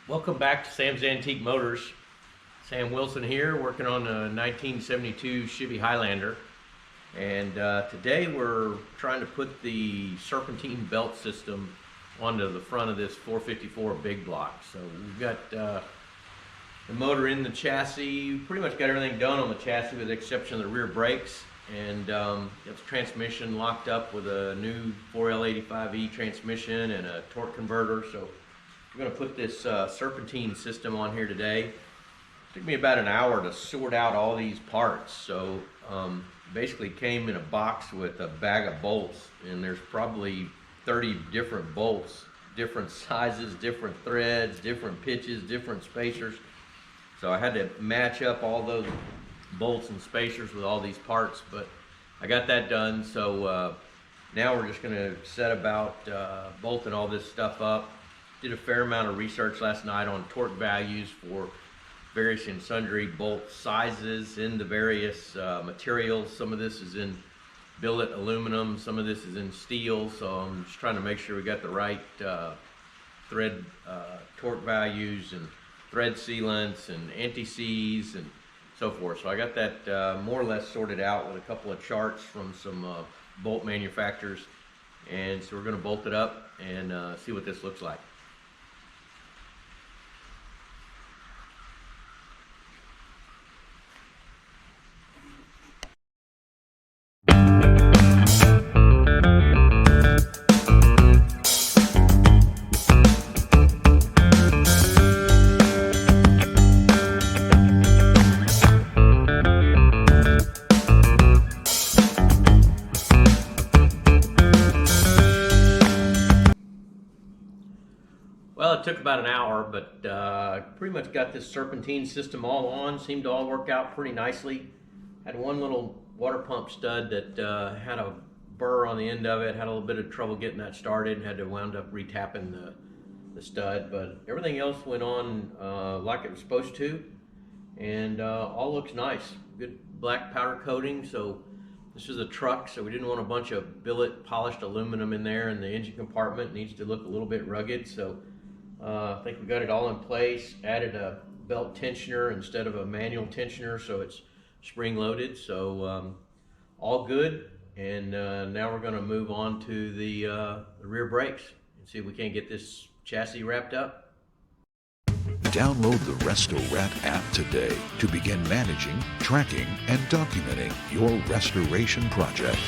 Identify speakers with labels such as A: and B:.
A: Welcome back to Sam's Antique Motors. Sam Wilson here, working on a 1972 Chevy Highlander. And today we're trying to put the Serpentine Belt System onto the front of this 454 big block. So we've got the motor in the chassis, pretty much got everything done on the chassis with the exception of the rear brakes. And got the transmission locked up with a new 4L85E transmission and a torque converter. So we're going to put this Serpentine system on here today. It took me about an hour to sort out all these parts. So basically came in a box with a bag of bolts, and there's probably 30 different bolts, different sizes, different threads, different pitches, different spacers. So I had to match up all those bolts and spacers with all these parts, but I got that done. So now we're just going to set about bolting all this stuff up. Did a fair amount of research last night on torque values for various and sundry bolt sizes in the various materials. Some of this is in billet aluminum, some of this is in steel, so I'm just trying to make sure we got the right thread torque values and thread sealants and anti-seize and so forth. So I got that more or less sorted out with a couple of charts from some bolt manufacturers, and so we're going to bolt it up and see what this looks like. Well, it took about an hour, but pretty much got this Serpentine system all on. Seemed to all work out pretty nicely. Had one little water pump stud that had a burr on the end of it. Had a little bit of trouble getting that started. Had to wound up retapping the stud, but everything else went on like it was supposed to, and all looks nice. Good black powder coating. So this is a truck, so we didn't want a bunch of billet polished aluminum in there, and the engine compartment needs to look a little bit rugged. So I think we got it all in place. Added a belt tensioner instead of a manual tensioner, so it's spring loaded. So all good. And now we're going to move on to the rear brakes and see if we can't get this chassis wrapped up.
B: Download the Resto-Rat app today to begin managing, tracking, and documenting your restoration project.